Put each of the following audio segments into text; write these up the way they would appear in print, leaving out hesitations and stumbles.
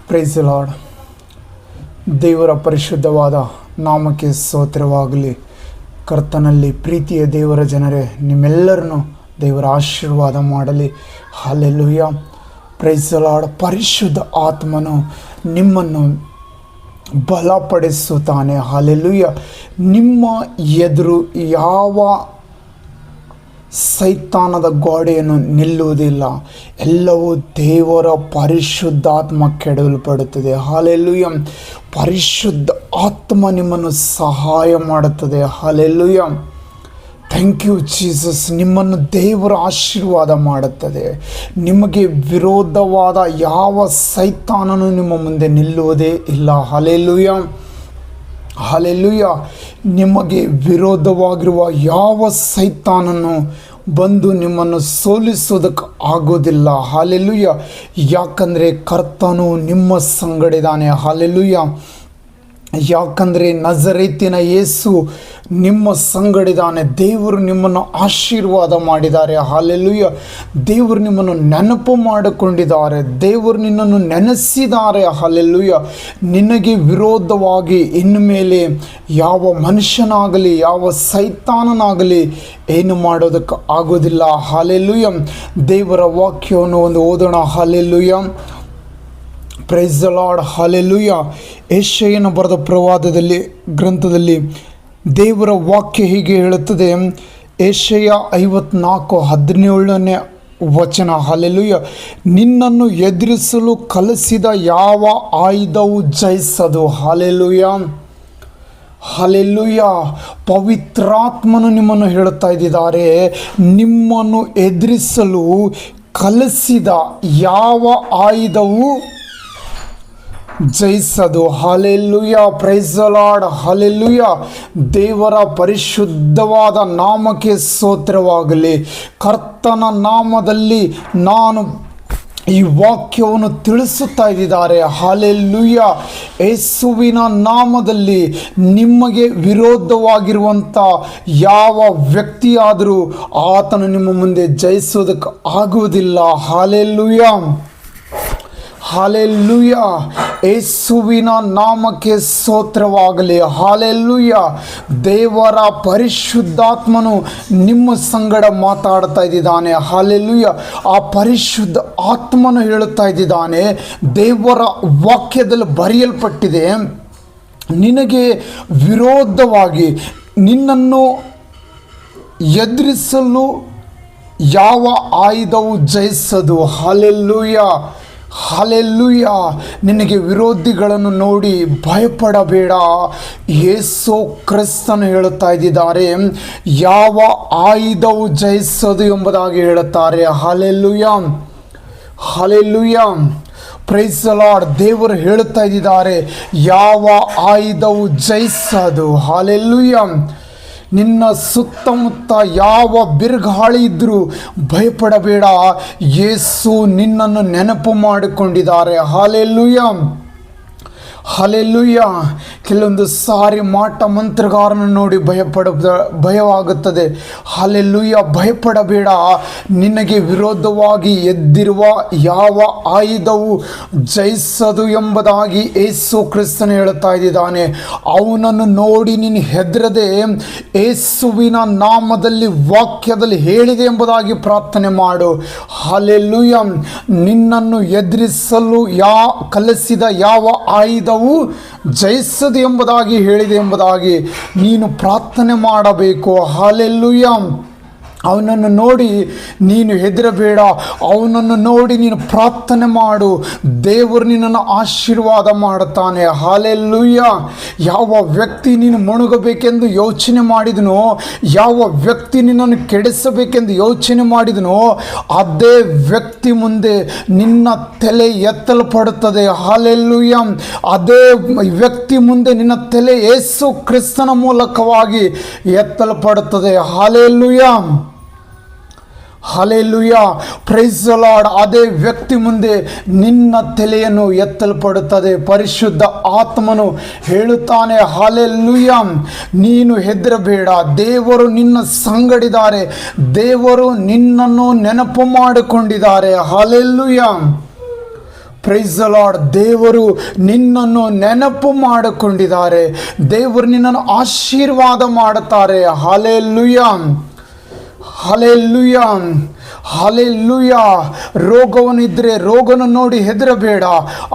Price the lord. ದೇವರ ಪರಿಶುದ್ಧವಾದ ನಾಮಕ್ಕೆ ಸ್ತೋತ್ರವಾಗಲಿ. ಕರ್ತನಲ್ಲಿ ಪ್ರೀತಿಯ ದೇವರ ಜನರೇ, ನಿಮ್ಮೆಲ್ಲರನ್ನು ದೇವರ ಆಶೀರ್ವಾದ ಮಾಡಲಿ. ಹಲ್ಲೆಲೂಯಾ. Praise the Lord. ಪರಿಶುದ್ಧ ಆತ್ಮನು ನಿಮ್ಮನ್ನು ಬಲಪಡಿಸುತ್ತಾನೆ. ಹಲ್ಲೆಲೂಯಾ. ನಿಮ್ಮ ಎದುರು ಯಾವ ಸೈತಾನದ ಗೋಡೆಯನ್ನು ನಿಲ್ಲುವುದಿಲ್ಲ. ಎಲ್ಲವೂ ದೇವರ ಪರಿಶುದ್ಧಾತ್ಮ ಕೆಡವಲ್ಪಡುತ್ತದೆ. ಹಲ್ಲೆಲೂಯಾ. ಪರಿಶುದ್ಧ ಆತ್ಮ ನಿಮ್ಮನ್ನು ಸಹಾಯ ಮಾಡುತ್ತದೆ. ಹಲ್ಲೆಲೂಯಾ. Thank you Jesus. ನಿಮ್ಮನ್ನು ದೇವರ ಆಶೀರ್ವಾದ ಮಾಡುತ್ತದೆ. ನಿಮಗೆ ವಿರೋಧವಾದ ಯಾವ ಸೈತಾನನು ನಿಮ್ಮ ಮುಂದೆ ನಿಲ್ಲುವುದೇ ಇಲ್ಲ. ಹಲ್ಲೆಲೂಯಾ. ಹಲ್ಲೆಲೂಯಾ. ನಿಮಗೆ ವಿರೋಧವಾಗಿರುವ ಯಾವ ಸೈತಾನನು ಬಂದು ನಿಮ್ಮನ್ನು ಸೋಲಿಸೋದಕ್ಕೆ ಆಗೋದಿಲ್ಲ. ಹಲ್ಲೆಲೂಯಾ. ಯಾಕಂದರೆ ಕರ್ತನು ನಿಮ್ಮ ಸಂಗಡಿದ್ದಾನೆ. ಹಲ್ಲೆಲೂಯಾ. ಯಾಕಂದರೆ ನಜರೇತಿನ ಯೇಸು ನಿಮ್ಮ ಸಂಗಡಿದ್ದಾನೆ. ದೇವರು ನಿಮ್ಮನ್ನು ಆಶೀರ್ವಾದ ಮಾಡಿದ್ದಾರೆ. ಹಲ್ಲೆಲೂಯಾ. ದೇವರು ನಿಮ್ಮನ್ನು ನೆನಪು ಮಾಡಿಕೊಂಡಿದ್ದಾರೆ. ದೇವರು ನಿನ್ನನ್ನು ನೆನೆಸಿದ್ದಾರೆ. ಹಲ್ಲೆಲೂಯಾ. ನಿನಗೆ ವಿರೋಧವಾಗಿ ಇನ್ನು ಮೇಲೆ ಯಾವ ಮನುಷ್ಯನಾಗಲಿ ಯಾವ ಸೈತಾನನಾಗಲಿ ಏನು ಮಾಡೋದಕ್ಕೆ ಆಗೋದಿಲ್ಲ. ಹಲ್ಲೆಲೂಯಾ. ದೇವರ ವಾಕ್ಯವನ್ನು ಓದೋಣ. Hallelujah. Praise the Lord. Hallelujah. ಯೆಶಾಯನು ಬರೆದ ಪ್ರವಾದದಲ್ಲಿ ಗ್ರಂಥದಲ್ಲಿ ದೇವರ ವಾಕ್ಯ ಹೀಗೆ ಹೇಳುತ್ತದೆ. ಯೆಶಾಯ 54:17 ವಚನ. ಹಲ್ಲೆಲೂಯಾ. ನಿನ್ನನ್ನು ಎದುರಿಸಲು ಕಲಿಸಿದ ಯಾವ ಆಯುಧವು ಜಯಿಸದು. ಹಲ್ಲೆಲೂಯಾ. ಹಲ್ಲೆಲೂಯಾ. ಪವಿತ್ರಾತ್ಮನು ನಿಮ್ಮನ್ನು ಹೇಳುತ್ತಾ ಇದ್ದಾರೆ, ನಿಮ್ಮನ್ನು ಎದುರಿಸಲು ಕಲಿಸಿದ ಯಾವ ಆಯುಧವು ಜಯಿಸದು. Hallelujah. Praise the Lord. Hallelujah. ದೇವರ ಪರಿಶುದ್ಧವಾದ ನಾಮಕ್ಕೆ ಸ್ತೋತ್ರವಾಗಲಿ. ಕರ್ತನ ನಾಮದಲ್ಲಿ ನಾನು ಈ ವಾಕ್ಯವನ್ನು ತಿಳಿಸುತ್ತಾ ಇದ್ದಾರೆ. ಹಲ್ಲೆಲೂಯಾ. ಯೇಸುವಿನ ನಾಮದಲ್ಲಿ ನಿಮಗೆ ವಿರೋಧವಾಗಿರುವಂಥ ಯಾವ ವ್ಯಕ್ತಿಯಾದರೂ ಆತನು ನಿಮ್ಮ ಮುಂದೆ ಜಯಿಸೋದಕ್ಕೆ ಆಗುವುದಿಲ್ಲ. ಹಲ್ಲೆಲೂಯಾ. ಹಲ್ಲೆಲೂಯಾ. ಯೇಸುವಿನ ನಾಮಕ್ಕೆ ಸ್ತೋತ್ರವಾಗಲಿ. ಹಲ್ಲೆಲೂಯಾ. ದೇವರ ಪರಿಶುದ್ಧಾತ್ಮನು ನಿಮ್ಮ ಸಂಗಡ ಮಾತಾಡ್ತಾ ಇದ್ದಾನೆ. ಹಲ್ಲೆಲೂಯಾ. ಆ ಪರಿಶುದ್ಧ ಆತ್ಮನು ಹೇಳುತ್ತಾ ಇದ್ದಾನೆ, ದೇವರ ವಾಕ್ಯದಲ್ಲಿ ಬರೆಯಲ್ಪಟ್ಟಿದೆ, ನಿನಗೆ ವಿರೋಧವಾಗಿ ನಿನ್ನನ್ನು ಎದುರಿಸಲು ಯಾವ ಆಯುಧವು ಜಯಿಸದು. ಹಲ್ಲೆಲೂಯಾ. ಹಲ್ಲೆಲೂಯಾ. ನಿನಗೆ ವಿರೋಧಿಗಳನ್ನು ನೋಡಿ ಭಯಪಡಬೇಡ. ಯೇಸು ಕ್ರಿಸ್ತನು ಹೇಳುತ್ತಾ ಇದ್ದಾರೆ, ಯಾವ ಆಯುಧವು ಜಯಿಸದು ಎಂಬುದಾಗಿ ಹೇಳುತ್ತಾರೆ. Hallelujah. Hallelujah. Praise the Lord. ದೇವರು ಹೇಳುತ್ತಾ ಇದ್ದಾರೆ, ಯಾವ ಆಯುಧವು ಜಯಿಸದು. ಹಲ್ಲೆಲೂಯಾ. ನಿನ್ನ ಸುತ್ತಮುತ್ತ ಯಾವ ಬಿರುಗಾಳಿ ಇದ್ದರೂ ಭಯಪಡಬೇಡ. ಯೇಸು ನಿನ್ನನ್ನು ನೆನಪು ಮಾಡಿಕೊಂಡಿದ್ದಾರೆ. ಹಲ್ಲೆಲೂಯಾ. ಹಲ್ಲೆಲೂಯಾ. ಕೆಲವೊಂದು ಸಾರಿ ಮಾಟ ಮಂತ್ರಗಾರನ ನೋಡಿ ಭಯವಾಗುತ್ತದೆ. ಹಲ್ಲೆಲೂಯಾ. ಭಯಪಡಬೇಡ. ನಿನಗೆ ವಿರೋಧವಾಗಿ ಎದ್ದಿರುವ ಯಾವ ಆಯುಧವು ಜಯಿಸದು ಎಂಬುದಾಗಿ ಯೇಸು ಕ್ರಿಸ್ತನು ಹೇಳುತ್ತಾ ಇದ್ದಾನೆ. ಅವನನ್ನು ನೋಡಿ ನೀನು ಹೆದರದೆ ಯೇಸುವಿನ ನಾಮದಲ್ಲಿ ವಾಕ್ಯದಲ್ಲಿ ಹೇಳಿದೆ ಎಂಬುದಾಗಿ ಪ್ರಾರ್ಥನೆ ಮಾಡು. ಹಲ್ಲೆಲೂಯಾ. ನಿನ್ನನ್ನು ಎದುರಿಸಲು ಕಲಿಸಿದ ಯಾವ ಆಯುಧವು ಜಯಿಸದು ಎಂಬುದಾಗಿ ಹೇಳಿದೆ ಎಂಬುದಾಗಿ ನೀನು ಪ್ರಾರ್ಥನೆ ಮಾಡಬೇಕು. ಹಲ್ಲೆಲೂಯಾ. ಅವನನ್ನು ನೋಡಿ ನೀನು ಹೆದರಬೇಡ. ಅವನನ್ನು ನೋಡಿ ನೀನು ಪ್ರಾರ್ಥನೆ ಮಾಡು. ದೇವರು ನಿನ್ನನ್ನು ಆಶೀರ್ವಾದ ಮಾಡುತ್ತಾನೆ. ಹಲ್ಲೆಲೂಯಾ. ಯಾವ ವ್ಯಕ್ತಿ ನೀನು ಮುಳುಗಬೇಕೆಂದು ಯೋಚನೆ ಮಾಡಿದನೋ, ಯಾವ ವ್ಯಕ್ತಿ ನಿನ್ನನ್ನು ಕೆಡಿಸಬೇಕೆಂದು ಯೋಚನೆ ಮಾಡಿದನೋ, ಅದೇ ವ್ಯಕ್ತಿ ಮುಂದೆ ನಿನ್ನ ತಲೆ ಎತ್ತಲ್ಪಡುತ್ತದೆ. ಹಲ್ಲೆಲೂಯಾ. ಅದೇ ವ್ಯಕ್ತಿ ಮುಂದೆ ನಿನ್ನ ತಲೆ ಯೇಸು ಕ್ರಿಸ್ತನ ಮೂಲಕವಾಗಿ ಎತ್ತಲ್ಪಡುತ್ತದೆ. Hallelujah. Hallelujah. Praise the Lord. ಅದೇ ವ್ಯಕ್ತಿ ಮುಂದೆ ನಿನ್ನ ತಲೆಯನ್ನು ಎತ್ತಲ್ಪಡುತ್ತದೆ. ಪರಿಶುದ್ಧ ಆತ್ಮನು ಹೇಳುತ್ತಾನೆ, ಹಲ್ಲೆಲೂಯಾ, ನೀನು ಹೆದರಬೇಡ, ದೇವರು ನಿನ್ನ ಸಂಗಡಿದ್ದಾರೆ, ದೇವರು ನಿನ್ನನ್ನು ನೆನಪು ಮಾಡಿಕೊಂಡಿದ್ದಾರೆ. ಹಲ್ಲೆಲೂಯಾ. Praise the lord. ದೇವರು ನಿನ್ನನ್ನು ನೆನಪು ಮಾಡಿಕೊಂಡಿದ್ದಾರೆ. ದೇವರು ನಿನ್ನನ್ನು ಆಶೀರ್ವಾದ ಮಾಡುತ್ತಾರೆ. Hallelujah, hallelujah, hallelujah. ರೋಗವನ್ನಿದ್ರೆ ರೋಗವನ್ನು ನೋಡಿ ಹೆದರಬೇಡ.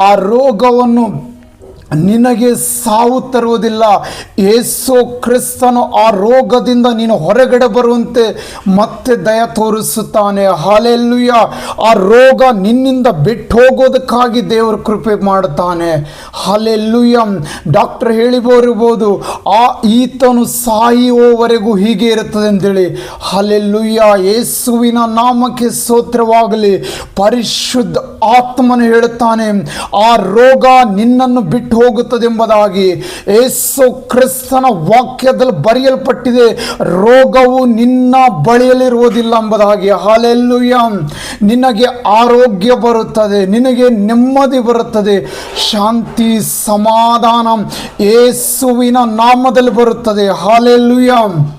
ಆ ರೋಗವನ್ನು ನಿನಗೆ ಸಾವು ತರುವುದಿಲ್ಲ. ಯೇಸು ಕ್ರಿಸ್ತನು ಆ ರೋಗದಿಂದ ನೀನು ಹೊರಗಡೆ ಬರುವಂತೆ ಮತ್ತೆ ದಯ ತೋರಿಸುತ್ತಾನೆ. ಹಲ್ಲೆಲೂಯಾ. ಆ ರೋಗ ನಿನ್ನಿಂದ ಬಿಟ್ಟು ಹೋಗೋದಕ್ಕಾಗಿ ದೇವರು ಕೃಪೆ ಮಾಡುತ್ತಾನೆ. ಹಲ್ಲೆಲೂಯಾ. ಡಾಕ್ಟರ್ ಹೇಳಿ ಬರಬಹುದು, ಈತನು ಸಾಯುವವರೆಗೂ ಹೀಗೆ ಇರುತ್ತದೆ ಅಂತೇಳಿ. ಹಲ್ಲೆಲೂಯಾ. ಯೇಸುವಿನ ನಾಮಕ್ಕೆ ಸ್ತೋತ್ರವಾಗಲಿ. ಪರಿಶುದ್ಧ ಆತ್ಮನು ಹೇಳುತ್ತಾನೆ, ಆ ರೋಗ ನಿನ್ನನ್ನು ಬಿಟ್ಟು ಹೋಗುತ್ತದೆ ಎಂಬುದಾಗಿ. ಯೇಸು ಕ್ರಿಸ್ತನ ವಾಕ್ಯದಲ್ಲಿ ಬರೆಯಲ್ಪಟ್ಟಿದೆ, ರೋಗವು ನಿನ್ನ ಬಳಿಯಲ್ಲಿರುವುದಿಲ್ಲ ಎಂಬುದಾಗಿ. ಹಲ್ಲೆಲೂಯಾ. ನಿನಗೆ ಆರೋಗ್ಯ ಬರುತ್ತದೆ, ನಿನಗೆ ನೆಮ್ಮದಿ ಬರುತ್ತದೆ, ಶಾಂತಿ ಸಮಾಧಾನ ಯೇಸುವಿನ ನಾಮದಲ್ಲಿ ಬರುತ್ತದೆ. Hallelujah,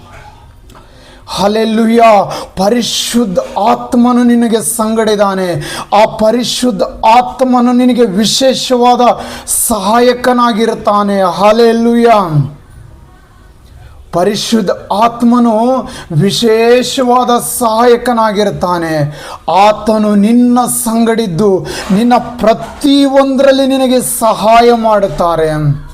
hallelujah. ಪರಿಶುದ್ಧ ಆತ್ಮನು ನಿನಗೆ ಸಂಗಡಿದ್ದಾನೆ. ಆ ಪರಿಶುದ್ಧ ಆತ್ಮನು ನಿನಗೆ ವಿಶೇಷವಾದ ಸಹಾಯಕನಾಗಿರುತ್ತಾನೆ. ಹಲ್ಲೆಲೂಯಾ. ಪರಿಶುದ್ಧ ಆತ್ಮನು ವಿಶೇಷವಾದ ಸಹಾಯಕನಾಗಿರುತ್ತಾನೆ. ಆತನು ನಿನ್ನ ಸಂಗಡಿದ್ದು ನಿನ್ನ ಪ್ರತಿಯೊಂದರಲ್ಲಿ ನಿನಗೆ ಸಹಾಯ ಮಾಡುತ್ತಾರೆ.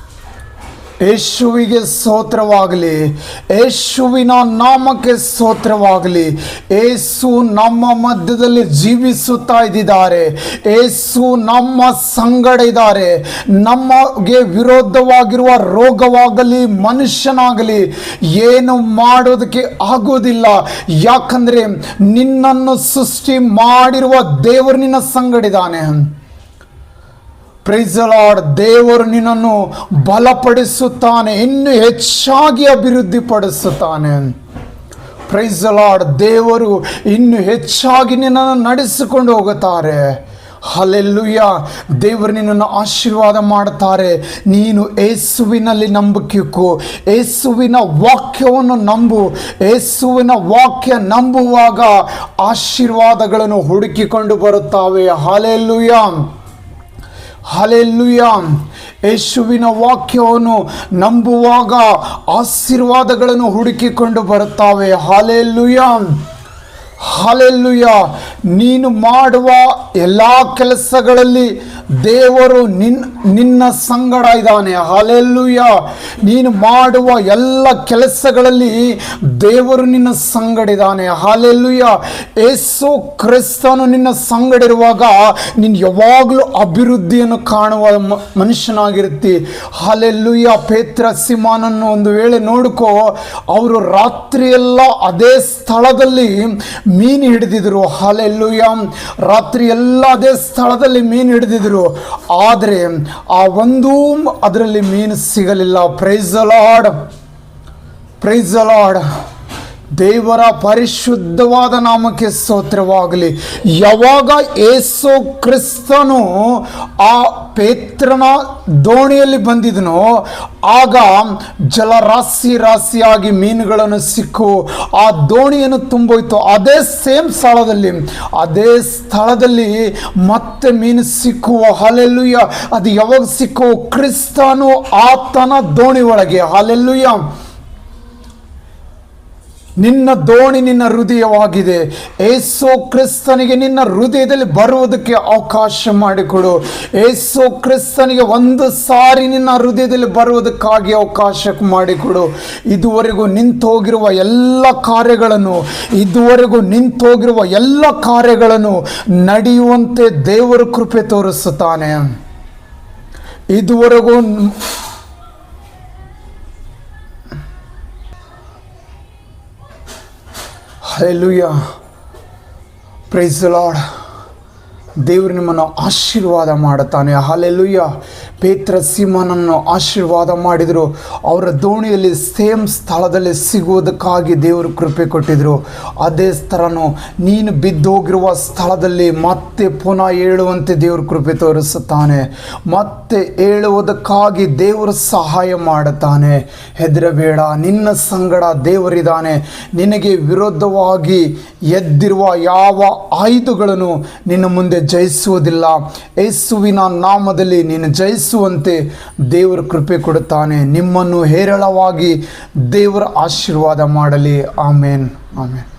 ಯೇಸುವಿಗೆ ಸ್ತೋತ್ರವಾಗಲಿ. ಯೇಸುವಿನ ನಾಮಕ್ಕೆ ಸ್ತೋತ್ರವಾಗಲಿ. ಯೇಸು ನಮ್ಮ ಮಧ್ಯದಲ್ಲಿ ಜೀವಿಸುತ್ತಾ ಇದ್ದಾರೆ. ಯೇಸು ನಮ್ಮ ಸಂಗಡ ಇದ್ದಾರೆ. ನಮಗೆ ವಿರೋಧವಾಗಿರುವ ರೋಗವಾಗಲಿ ಮನುಷ್ಯನಾಗಲಿ ಏನು ಮಾಡೋದಕ್ಕೆ ಆಗೋದಿಲ್ಲ. ಯಾಕಂದರೆ ನಿನ್ನನ್ನು ಸೃಷ್ಟಿ ಮಾಡಿರುವ ದೇವರು ನಿನ್ನ ಸಂಗಡಿದ್ದಾನೆ. Praise the lord. ದೇವರು ನಿನ್ನನ್ನು ಬಲಪಡಿಸುತ್ತಾನೆ, ಇನ್ನೂ ಹೆಚ್ಚಾಗಿ ಅಭಿವೃದ್ಧಿ ಪಡಿಸುತ್ತಾನೆ. Praise the lord. ದೇವರು ಇನ್ನೂ ಹೆಚ್ಚಾಗಿ ನಿನ್ನನ್ನು ನಡೆಸಿಕೊಂಡು ಹೋಗುತ್ತಾರೆ. ಹಲ್ಲೆಲೂಯಾ. ದೇವರು ನಿನ್ನನ್ನು ಆಶೀರ್ವಾದ ಮಾಡುತ್ತಾರೆ. ನೀನು ಯೇಸುವಿನಲ್ಲಿ ನಂಬಿಕೆ ಇಕ್ಕು. ಯೇಸುವಿನ ವಾಕ್ಯವನ್ನು ನಂಬು. ಯೇಸುವಿನ ವಾಕ್ಯ ನಂಬುವಾಗ ಆಶೀರ್ವಾದಗಳನ್ನು ಹುಡುಕಿಕೊಂಡು ಬರುತ್ತವೆ. Hallelujah, hallelujah. ಯೇಸುವಿನ ವಾಕ್ಯವನ್ನು ನಂಬುವಾಗ ಆಶೀರ್ವಾದಗಳನ್ನು ಹುಡುಕಿಕೊಂಡು ಬರುತ್ತವೆ. Hallelujah, hallelujah. ನೀನು ಮಾಡುವ ಎಲ್ಲ ಕೆಲಸಗಳಲ್ಲಿ ದೇವರು ನಿನ್ನ ಸಂಗಡ ಇದ್ದಾನೆ. ಹಲ್ಲೆಲೂಯಾ. ನೀನು ಮಾಡುವ ಎಲ್ಲ ಕೆಲಸಗಳಲ್ಲಿ ದೇವರು ನಿನ್ನ ಸಂಗಡ ಇದ್ದಾನೆ. ಹಲ್ಲೆಲೂಯಾ. ಯೇಸು ಕ್ರಿಸ್ತನು ನಿನ್ನ ಸಂಗಡ ಇರುವಾಗ ನೀನು ಯಾವಾಗಲೂ ಅಭಿವೃದ್ಧಿಯನ್ನು ಕಾಣುವ ಮನುಷ್ಯನಾಗಿರ್ತಿ. ಹಲ್ಲೆಲೂಯಾ. ಪೇತ್ರ ಸಿಮೋನನ್ನು ಒಂದು ವೇಳೆ ನೋಡ್ಕೋ, ಅವರು ರಾತ್ರಿಯೆಲ್ಲ ಅದೇ ಸ್ಥಳದಲ್ಲಿ ಮೀನು ಹಿಡಿದಿದ್ರು. ಹಲ್ಲೆಲೂಯಾ. ರಾತ್ರಿ ಎಲ್ಲ ಅದೇ ಸ್ಥಳದಲ್ಲಿ ಮೀನು ಹಿಡಿದಿದ್ರು. ಆದರೆ ಆ ಒಂದೂ ಅದರಲ್ಲಿ ಮೀನು ಸಿಗಲಿಲ್ಲ. Praise the lord, praise the lord. ದೇವರ ಪರಿಶುದ್ಧವಾದ ನಾಮಕ್ಕೆ ಸ್ತೋತ್ರವಾಗಲಿ. ಯಾವಾಗ ಯೇಸು ಕ್ರಿಸ್ತನು ಆ ಪೇತ್ರನ ದೋಣಿಯಲ್ಲಿ ಬಂದಿದನೋ ಆಗ ಜಲರಾಶಿ ರಾಶಿಯಾಗಿ ಮೀನುಗಳನ್ನು ಸಿಕ್ಕು ಆ ದೋಣಿಯನ್ನು ತುಂಬೋಯ್ತು. ಅದೇ ಸೇಮ್ ಸ್ಥಳದಲ್ಲಿ ಮತ್ತೆ ಮೀನು ಸಿಕ್ಕುವ. ಹಲ್ಲೆಲೂಯಾ. ಅದು ಯಾವಾಗ ಸಿಕ್ಕುವ? ಕ್ರಿಸ್ತನು ಆತನ ದೋಣಿ ಒಳಗೆ. ಹಲ್ಲೆಲೂಯಾ. ನಿನ್ನ ದೋಣಿ ನಿನ್ನ ಹೃದಯವಾಗಿದೆ. ಯೇಸು ಕ್ರಿಸ್ತನಿಗೆ ನಿನ್ನ ಹೃದಯದಲ್ಲಿ ಬರುವುದಕ್ಕೆ ಅವಕಾಶ ಮಾಡಿಕೊಡು. ಯೇಸು ಕ್ರಿಸ್ತನಿಗೆ ಒಂದು ಸಾರಿ ನಿನ್ನ ಹೃದಯದಲ್ಲಿ ಬರುವುದಕ್ಕಾಗಿ ಅವಕಾಶ ಮಾಡಿಕೊಡು. ಇದುವರೆಗೂ ನಿಂತೋಗಿರುವ ಎಲ್ಲ ಕಾರ್ಯಗಳನ್ನು ನಡೆಯುವಂತೆ ದೇವರು ಕೃಪೆ ತೋರಿಸುತ್ತಾನೆ. ಇದುವರೆಗೂ ಹಲ್ಲೆಲೂಯಾ. Praise the lord. ದೇವರು ನಿಮ್ಮನ್ನು ಆಶೀರ್ವಾದ ಮಾಡುತ್ತಾನೆ. ಹಲ್ಲೆಲೂಯಾ. ಪೇತ್ರ ಸಿಮೋನನ್ನು ಆಶೀರ್ವಾದ ಮಾಡಿದರು. ಅವರ ದೋಣಿಯಲ್ಲಿ ಸೇಮ್ ಸ್ಥಳದಲ್ಲಿ ಸಿಗುವುದಕ್ಕಾಗಿ ದೇವರು ಕೃಪೆ ಕೊಟ್ಟಿದ್ದರು. ಅದೇ ಥರನು ನೀನು ಬಿದ್ದೋಗಿರುವ ಸ್ಥಳದಲ್ಲಿ ಮತ್ತೆ ಪುನಃ ಏಳುವಂತೆ ದೇವರು ಕೃಪೆ ತೋರಿಸುತ್ತಾನೆ. ಮತ್ತೆ ಏಳುವುದಕ್ಕಾಗಿ ದೇವರು ಸಹಾಯ ಮಾಡುತ್ತಾನೆ. ಹೆದರಬೇಡ, ನಿನ್ನ ಸಂಗಡ ದೇವರಿದ್ದಾನೆ. ನಿನಗೆ ವಿರೋಧವಾಗಿ ಎದ್ದಿರುವ ಯಾವ ಆಯುಧಗಳನ್ನು ನಿನ್ನ ಮುಂದೆ ಜಯಿಸುವುದಿಲ್ಲ. ಯೇಸುವಿನ ನಾಮದಲ್ಲಿ ನೀನು ಜಯಿಸುವಂತೆ ದೇವರು ಕೃಪೆ ಕೊಡುತ್ತಾನೆ. ನಿಮ್ಮನ್ನು ಹೇರಳವಾಗಿ ದೇವರ ಆಶೀರ್ವಾದ ಮಾಡಲಿ. ಆಮೇನ್, ಆಮೇನ್.